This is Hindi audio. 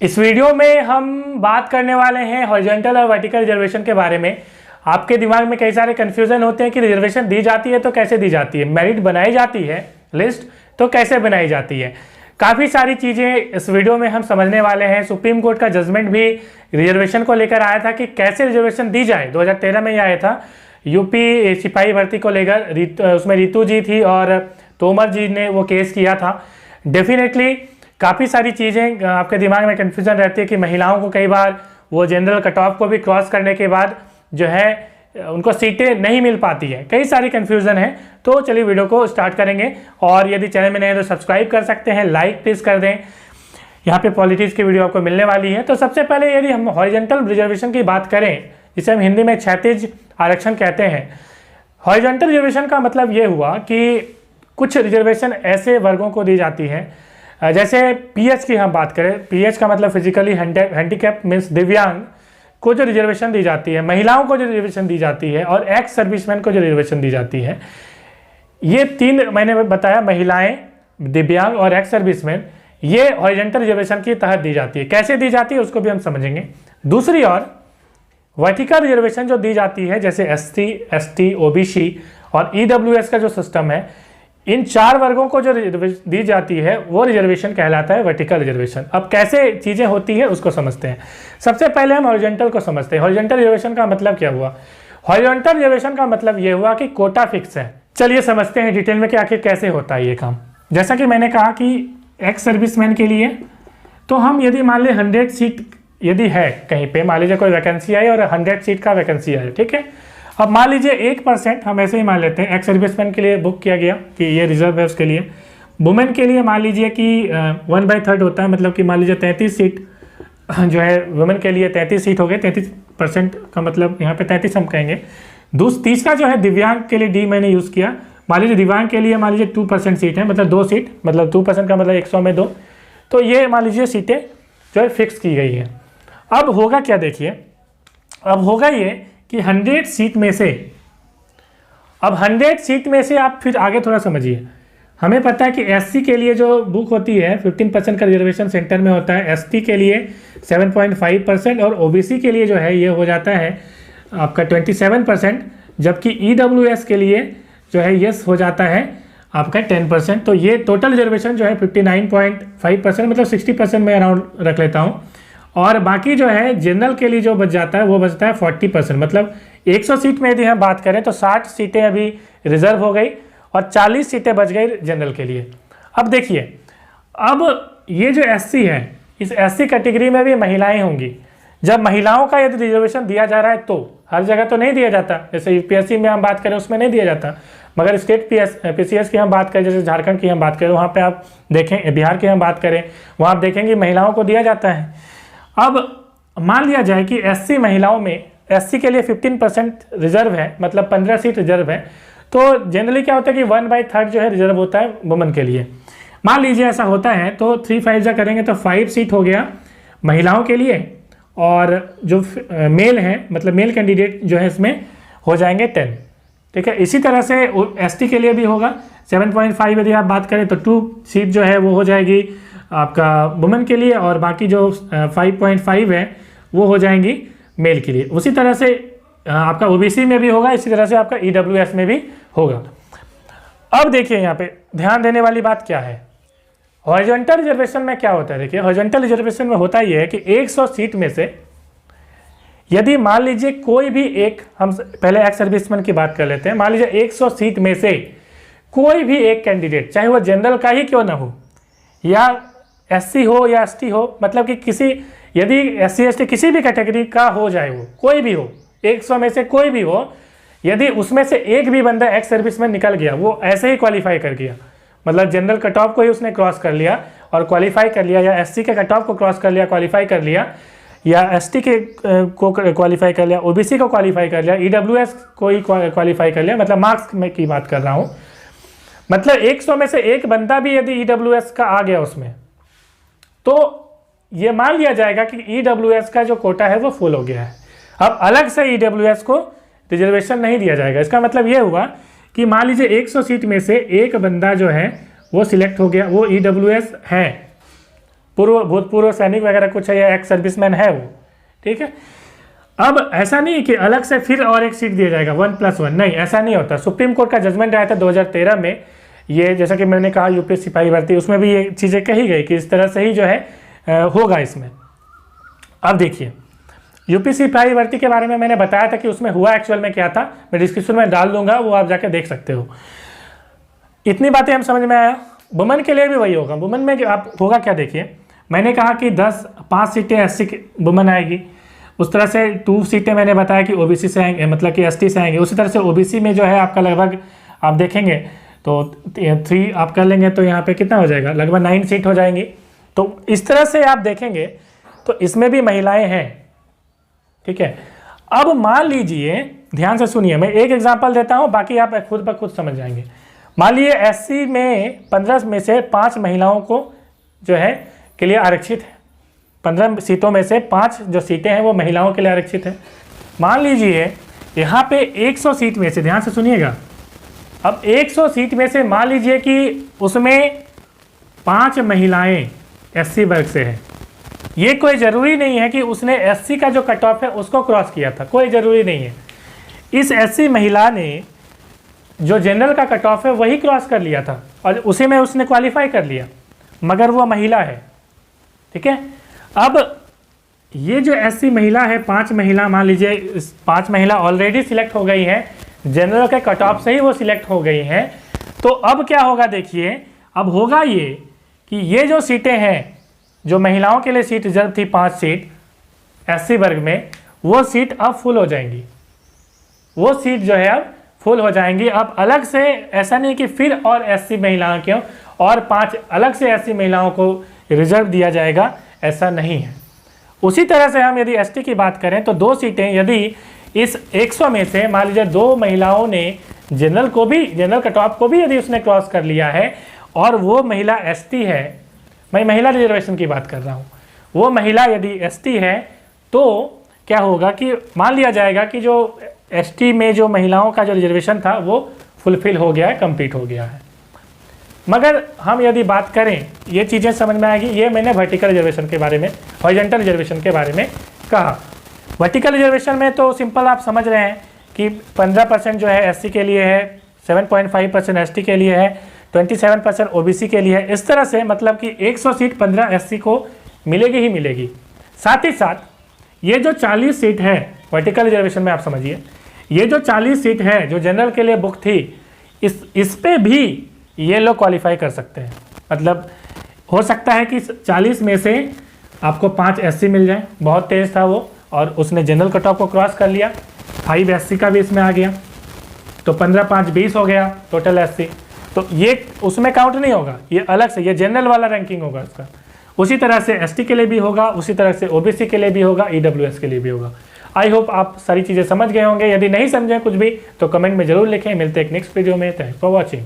इस वीडियो में हम बात करने वाले हैं हॉरिजॉन्टल और वर्टिकल रिजर्वेशन के बारे में। आपके दिमाग में कई सारे कन्फ्यूजन होते हैं कि रिजर्वेशन दी जाती है तो कैसे दी जाती है, मेरिट बनाई जाती है लिस्ट तो कैसे बनाई जाती है। काफ़ी सारी चीज़ें इस वीडियो में हम समझने वाले हैं। सुप्रीम कोर्ट का जजमेंट भी रिजर्वेशन को लेकर आया था कि कैसे रिजर्वेशन दी जाए। 2013 में ये आया था, यूपी सिपाही भर्ती को लेकर उसमें रितु जी थी और तोमर जी ने वो केस किया था। डेफिनेटली काफ़ी सारी चीज़ें आपके दिमाग में कन्फ्यूजन रहती है कि महिलाओं को कई बार वो जनरल कट ऑफ को भी क्रॉस करने के बाद जो है उनको सीटें नहीं मिल पाती है। कई सारी कन्फ्यूज़न है। तो चलिए वीडियो को स्टार्ट करेंगे। और यदि चैनल में नए हैं तो सब्सक्राइब कर सकते हैं, लाइक प्लीज़ कर दें। यहाँ पे पॉलिटिक्स की वीडियो आपको मिलने वाली है। तो सबसे पहले यदि हम हॉरिजॉन्टल रिजर्वेशन की बात करें, जिसे हम हिंदी में क्षैतिज आरक्षण कहते हैं। हॉरिजॉन्टल रिजर्वेशन का मतलब ये हुआ कि कुछ रिजर्वेशन ऐसे वर्गों को दी जाती है, जैसे पीएच की हम बात करें, पीएच का मतलब फिजिकली हैंडीकैप मीन्स दिव्यांग को जो रिजर्वेशन दी जाती है, महिलाओं को जो रिजर्वेशन दी जाती है और एक्स सर्विसमैन को जो रिजर्वेशन दी जाती है। ये तीन मैंने बताया, महिलाएं, दिव्यांग और एक्स सर्विसमैन, ये हॉरिजॉन्टल रिजर्वेशन के तहत दी जाती है। कैसे दी जाती है उसको भी हम समझेंगे। दूसरी ओर वर्टिकल रिजर्वेशन जो दी जाती है, जैसे एससी, एसटी, ओबीसी और ईडब्ल्यूएस का जो सिस्टम है, इन चार वर्गों को जो दी जाती है वो रिजर्वेशन कहलाता है वर्टिकल रिजर्वेशन। अब कैसे चीज़ें होती है उसको समझते हैं। सबसे पहले हम हॉरिजॉन्टल को समझते हैं। हॉरिजॉन्टल रिजर्वेशन का मतलब क्या हुआ? हॉरिजॉन्टल रिजर्वेशन का मतलब ये हुआ कि कोटा फिक्स है। चलिए समझते हैं डिटेल में कि आखिर कैसे होता है ये काम। जैसा कि मैंने कहा कि एक्स सर्विसमैन के लिए तो हम यदि मान लें 100 सीट यदि है कहीं पे, मान लीजिए कोई वैकेंसी आई और 100 सीट का वैकेंसी है, ठीक है। अब मान लीजिए 1% हम ऐसे ही मान लेते हैं एक्स सर्विसमैन के लिए बुक किया गया कि ये रिजर्व है उसके लिए। वुमेन के लिए मान लीजिए कि 1/3 होता है, मतलब कि मान लीजिए 33 सीट जो है वुमेन के लिए 33 सीट हो गए। 33% का मतलब यहाँ पे 33 हम कहेंगे। तीसरा जो है दिव्यांग के लिए डी मैंने यूज़ किया। मान लीजिए दिव्यांग के लिए मान लीजिए 2% सीट है, मतलब 2 सीट, मतलब 2% का मतलब 100 में 2। तो ये मान लीजिए सीटें जो है फिक्स की गई है। अब होगा क्या, देखिए अब होगा ये कि 100 सीट में से, अब 100 सीट में से आप फिर आगे थोड़ा समझिए। हमें पता है कि एससी के लिए जो बुक होती है 15% का रिजर्वेशन सेंटर में होता है, एसटी के लिए 7.5% और ओबीसी के लिए जो है ये हो जाता है आपका 27%, जबकि ईडब्ल्यूएस के लिए जो है ये हो जाता है आपका 10%। तो ये टोटल रिजर्वेशन जो है 59.5%, मतलब 60% में अराउंड रख लेता हूँ। और बाकी जो है जनरल के लिए जो बच जाता है वो बचता है 40%, मतलब 100 सीट में यदि हम बात करें तो 60 सीटें अभी रिजर्व हो गई और 40 सीटें बच गई जनरल के लिए। अब देखिए, अब ये जो एससी है, इस एससी कैटेगरी में भी महिलाएं होंगी। जब महिलाओं का यदि रिजर्वेशन दिया जा रहा है तो हर जगह तो नहीं दिया जाता, जैसे यूपीएससी में हम बात करें उसमें नहीं दिया जाता, मगर स्टेट पीसीएस की हम बात करें, जैसे झारखंड की हम बात करें, वहाँ पे आप देखें, बिहार की हम बात करें, वहाँ आप देखेंगे महिलाओं को दिया जाता है। अब मान लिया जाए कि एससी महिलाओं में, एससी के लिए 15% रिजर्व है, मतलब 15 सीट रिजर्व है। तो जनरली क्या होता है कि 1/3 जो है रिजर्व होता है वुमेन के लिए। मान लीजिए ऐसा होता है तो 3/5 जा करेंगे तो 5 सीट हो गया महिलाओं के लिए, और जो मेल है, मतलब मेल कैंडिडेट जो है इसमें हो जाएंगे 10, ठीक है। इसी तरह से एसटी के लिए भी होगा 7.5 यदि आप बात करें तो 2 सीट जो है वो हो जाएगी आपका वुमेन के लिए, और बाकी जो 5.5 है वो हो जाएंगी मेल के लिए। उसी तरह से आपका ओबीसी में भी होगा, इसी तरह से आपका ईडब्ल्यूएस में भी होगा। अब देखिए यहाँ पे ध्यान देने वाली बात क्या है, हॉरिजॉन्टल रिजर्वेशन में क्या होता है। देखिए हॉरिजॉन्टल रिजर्वेशन में होता ये है कि 100 सीट में से यदि मान लीजिए कोई भी एक, हम पहले एक्स सर्विसमैन की बात कर लेते हैं, मान लीजिए 100 सीट में से कोई भी एक कैंडिडेट, चाहे वो जनरल का ही क्यों ना हो या एससी हो या एसटी हो, मतलब कि किसी, यदि एससी एसटी किसी भी कैटेगरी का हो, जाए वो कोई भी हो, 100 में से कोई भी हो, यदि उसमें से एक भी बंदा एक्स सर्विसमैन निकल गया, वो ऐसे ही क्वालिफाई कर गया, मतलब जनरल कट ऑफ को ही उसने क्रॉस कर लिया और क्वालिफाई कर लिया, या एससी के कट ऑफ को क्रॉस कर लिया, क्वालिफाई कर लिया, या एसटी के को क्वालिफाई कर लिया, ओबीसी को क्वालिफाई कर लिया, ईडब्ल्यूएस को ही क्वालिफाई कर लिया, मतलब मार्क्स में की बात कर रहा हूँ। मतलब 100 में से एक बंदा भी यदि ईडब्ल्यूएस का आ गया उसमें, तो ये मान लिया जाएगा कि ईडब्ल्यूएस का जो कोटा है वो फुल हो गया है। अब अलग से ईडब्ल्यूएस को रिजर्वेशन नहीं दिया जाएगा। इसका मतलब ये हुआ कि मान लीजिए 100 सीट में से एक बंदा जो है वो सिलेक्ट हो गया, वो ईडब्ल्यूएस है, भूतपूर्व सैनिक वगैरह कुछ है या एक्स सर्विसमैन है वो, ठीक है। अब ऐसा नहीं कि अलग से फिर और एक सीट दिया जाएगा 1+1, नहीं, ऐसा नहीं होता। सुप्रीम कोर्ट का जजमेंट आया था 2013 में, ये जैसा कि मैंने कहा यूपीएससी सिपाही भर्ती, उसमें भी ये चीज़ें कही गई कि इस तरह से ही जो है होगा इसमें। अब देखिए यूपीएससी सिपाही भर्ती के बारे में मैंने बताया था कि उसमें हुआ एक्चुअल में क्या था, मैं डिस्क्रिप्शन में डाल दूंगा, वो आप जाकर देख सकते हो। इतनी बातें हम समझ में आया। वुमेन के लिए भी वही होगा। वुमेन में आप होगा क्या, देखिए मैंने कहा कि 5 सीटें एससी वुमेन आएगी, उस तरह से 2 सीटें मैंने बताया कि ओबीसी से आएंगे, मतलब कि एसटी से आएंगे। उसी तरह से ओबीसी में जो है आपका लगभग आप देखेंगे तो 3 आप कर लेंगे तो यहाँ पे कितना हो जाएगा, लगभग 9 सीट हो जाएंगी। तो इस तरह से आप देखेंगे तो इसमें भी महिलाएं हैं, ठीक है। अब मान लीजिए, ध्यान से सुनिए, मैं एक एग्जांपल देता हूँ, बाकी आप खुद ब खुद समझ जाएंगे। मान लीजिए एससी में 15 में से 5 महिलाओं को जो है के लिए आरक्षित है। 15 सीटों में से 5 जो सीटें हैं वो महिलाओं के लिए आरक्षित है। मान लीजिए यहाँ पे 100 सीट में से, ध्यान से सुनिएगा, अब 100 सीट में से मान लीजिए कि उसमें 5 महिलाएं एससी वर्ग से हैं। ये कोई ज़रूरी नहीं है कि उसने एससी का जो कट ऑफ है उसको क्रॉस किया था, कोई ज़रूरी नहीं है। इस एससी महिला ने जो जनरल का कट ऑफ है वही क्रॉस कर लिया था और उसी में उसने क्वालिफाई कर लिया, मगर वो महिला है, ठीक है। अब ये जो एससी महिला है, 5 महिला मान लीजिए, 5 महिला ऑलरेडी सिलेक्ट हो गई है, जनरल के कट ऑफ से ही वो सिलेक्ट हो गई हैं। तो अब क्या होगा, देखिए अब होगा ये कि ये जो सीटें हैं, जो महिलाओं के लिए सीट रिजर्व थी 5 सीट एससी वर्ग में, वो सीट अब फुल हो जाएंगी, वो सीट जो है अब फुल हो जाएंगी। अब अलग से ऐसा नहीं कि फिर और एससी महिलाओं के और 5 अलग से एससी महिलाओं को रिजर्व दिया जाएगा, ऐसा नहीं है। उसी तरह से हम यदि एसटी की बात करें तो 2 सीटें यदि इस 100 में से मान लीजिए 2 महिलाओं ने जनरल को भी, जनरल कट ऑफ को भी यदि उसने क्रॉस कर लिया है और वो महिला एसटी है, मैं महिला रिजर्वेशन की बात कर रहा हूँ, वो महिला यदि एसटी है तो क्या होगा कि मान लिया जाएगा कि जो एसटी में जो महिलाओं का जो रिजर्वेशन था वो फुलफिल हो गया है, कंप्लीट हो गया है। मगर हम यदि बात करें, ये चीज़ें समझ में आएगी, ये मैंने वर्टिकल रिजर्वेशन के बारे में, हॉरिजॉन्टल रिजर्वेशन के बारे में कहा। वर्टिकल रिजर्वेशन में तो सिंपल आप समझ रहे हैं कि 15% जो है एससी के लिए है, 7.5% एसटी के लिए है, 27% ओबीसी के लिए है। इस तरह से मतलब कि 100 सीट 15 एससी को मिलेगी ही मिलेगी। साथ ही साथ ये जो 40 सीट है वर्टिकल रिजर्वेशन में, आप समझिए ये जो 40 सीट है जो जनरल के लिए बुक थी, इस पे भी ये लोग क्वालिफाई कर सकते हैं। मतलब हो सकता है कि 40 में से आपको 5 एससी मिल जाए, बहुत तेज था वो और उसने जनरल कट ऑफ को क्रॉस कर लिया, 5 एससी का भी इसमें आ गया, तो 15 5 20 हो गया टोटल एससी। तो ये उसमें काउंट नहीं होगा, ये अलग से, ये जनरल वाला रैंकिंग होगा इसका। उसी तरह से एसटी के लिए भी होगा, उसी तरह से ओबीसी के लिए भी होगा, ईडब्ल्यूएस के लिए भी होगा। आई होप आप सारी चीज़ें समझ गए होंगे। यदि नहीं समझे कुछ भी तो कमेंट में जरूर लिखें। मिलते हैं एक नेक्स्ट वीडियो में। Thanks for watching.